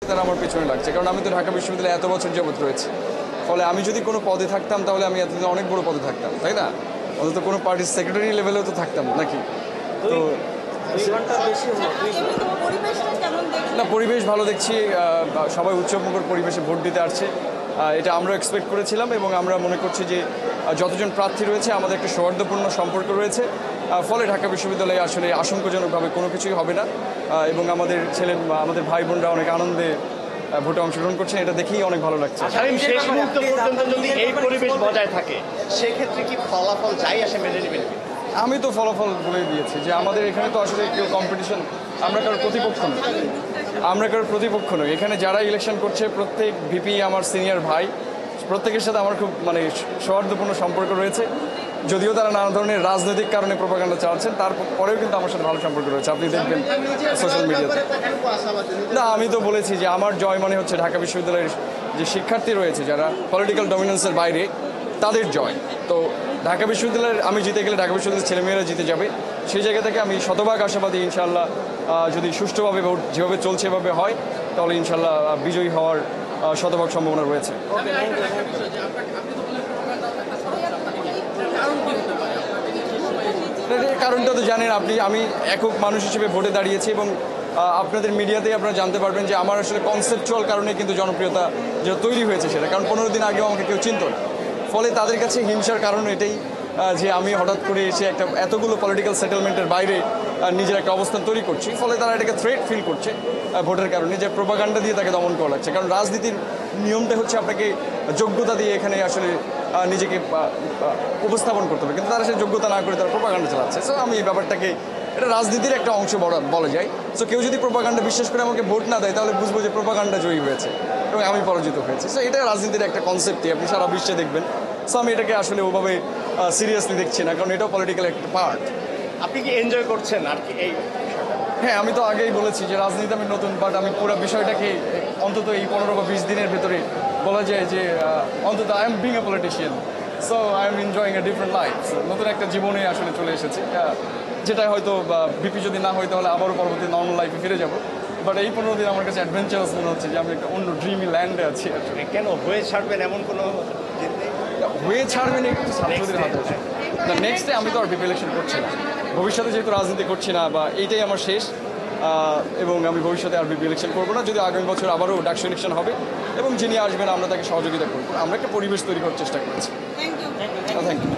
তারা আমার পেছনে লাগছে, কারণ আমি তো ঢাকা বিশ্ববিদ্যালয়ে এত বছর যাবত রয়েছে। ফলে আমি যদি কোনো পদে থাকতাম তাহলে আমি এতদিন অনেক বড় পদে থাকতাম, তাই না? অন্তত কোনো পার্টির সেক্রেটারি লেভেলেও তো থাকতাম নাকি। তো না, পরিবেশ ভালো দেখছি, সবাই উৎসবমুখর পরিবেশে ভোট দিতে আসছে, এটা আমরা এক্সপেক্ট করেছিলাম এবং আমরা মনে করছি যে যতজন প্রার্থী রয়েছে আমাদের একটা সৌহার্দ্যপূর্ণ সম্পর্ক রয়েছে, ফলে ঢাকা বিশ্ববিদ্যালয়ে আসলে আশঙ্কাজনকভাবে কোনো কিছুই হবে না এবং আমাদের ভাই বোনরা অনেক আনন্দে ভোটে অংশগ্রহণ করছেন, এটা দেখেই অনেক ভালো লাগছে। শেষ মুহূর্ত পর্যন্ত যদি এই পরিবেশ বজায় থাকে সেক্ষেত্রে কি ফলাফল যাই আসে মেনে নেবেন? আমি তো ফলাফল বলে দিয়েছি যে আমাদের এখানে তো আসলে কেউ কম্পিটিশন, আমরা কারোর প্রতিপক্ষ নই। এখানে যারা ইলেকশন করছে প্রত্যেক ভিপি আমার সিনিয়র ভাই, প্রত্যেকের সাথে আমার খুব সৌহার্দ্যপূর্ণ সম্পর্ক রয়েছে। যদিও তারা নানা ধরনের রাজনৈতিক কারণে প্রোপাগান্ডা চালাচ্ছেন, তারপরেও কিন্তু আমার সাথে ভালো সম্পর্ক রয়েছে, আপনি দেখবেন সোশ্যাল মিডিয়াতে। না, আমি তো বলেছি যে আমার জয় মানে হচ্ছে ঢাকা বিশ্ববিদ্যালয়ের যে শিক্ষার্থী রয়েছে যারা পলিটিক্যাল ডমিনেন্সের বাইরে, তাদের জয়। তো ঢাকা বিশ্ববিদ্যালয়ের আমি জিতে গেলে ঢাকা বিশ্ববিদ্যালয়ের ছেলেমেয়েরা জিতে যাবে, সেই জায়গা থেকে আমি শতভাগ আশাবাদী ইনশাআল্লাহ যদি সুষ্ঠুভাবে ভোট যেভাবে চলছে এভাবে হয় তাহলে ইনশাআল্লাহ বিজয়ী হওয়ার শতভাগ সম্ভাবনা রয়েছে। কারণটা তো জানেন আপনি, আমি একক মানুষ হিসেবে ভোটে দাঁড়িয়েছি এবং আপনাদের মিডিয়াতেই আপনারা জানতে পারবেন যে আমার আসলে কনসেপচুয়াল কারণে কিন্তু জনপ্রিয়তা যেটা তৈরি হয়েছে সেটা, কারণ 15 দিন আগেও আমাকে কেউ চিনত না। ফলে তাদের কাছে হিংসার কারণ এটাই যে আমি হঠাৎ করে এসে এতগুলো পলিটিক্যাল সেটেলমেন্টের বাইরে নিজের একটা অবস্থান তৈরি করছি, ফলে তারা এটাকে থ্রেট ফিল করছে ভোটের কারণে, যে প্রোপাগান্ডা দিয়ে তাকে দমন করা লাগছে। কারণ রাজনীতির নিয়মটা হচ্ছে আপনাকে যোগ্যতা দিয়ে এখানে আসলে নিজেকে উপস্থাপন করতে হবে, কিন্তু তারা সেই যোগ্যতা না করে তারা প্রোপাগান্ডা চালাচ্ছে। সো আমি এই ব্যাপারটাকে, এটা রাজনীতির একটা অংশ বলা যায়। সো কেউ যদি প্রোপাগান্ডা বিশ্বাস করে আমাকে ভোট না দেয় তাহলে বুঝবো যে প্রোপাগান্ডা জয়ী হয়েছে এবং আমি পরাজিত হয়েছি। সো এটা রাজনীতির একটা কনসেপ্টই আপনি সারা বিশ্বে দেখবেন। সো আমি এটাকে আসলে ওভাবে সিরিয়াসলি দেখছি না, কারণ এটাও পলিটিক্যাল একটা পার্ট। আপনি কি এনজয় করছেন আর কি এই? হ্যাঁ, আমি তো আগেই বলেছি যে রাজনীতি আমি নতুন, বাট আমি পুরো বিষয়টাকে অন্তত এই 15 বা 20 দিনের ভেতরে বলা যায় যে অন্তত I am being a politician, so I am enjoying a different life. নতুন একটা জীবনে আসলে চলে এসেছে, যেটা হয়তো বিপি যদি না হয় তাহলে আবারও পরবর্তী নর্মাল লাইফে ফিরে যাব। বাট এই 15 দিন আমার কাছে অ্যাডভেঞ্চারাস মনে হচ্ছে যে আমি একটা অন্য ড্রিমি ল্যান্ডে আছি। আসলে কেন হয়ে ছাড়বেন এমন কোনো হয়ে ছাড়বেন একটু ছাত্রদের হাতে না। নেক্সট ডে আমি তো আর বিপি ইলেকশন করছি না, ভবিষ্যতে যেহেতু রাজনীতি করছি না বা এইটাই আমার শেষ, এবং আমি ভবিষ্যতে আর বিপি ইলেকশন করবো না। যদি আগামী বছর আবারও ডাকসু ইলেকশন হবে এবং যিনি আসবেন আমরা তাকে সহযোগিতা করবো, আমরা একটা পরিবেশ তৈরি করার চেষ্টা করেছি। Thank you.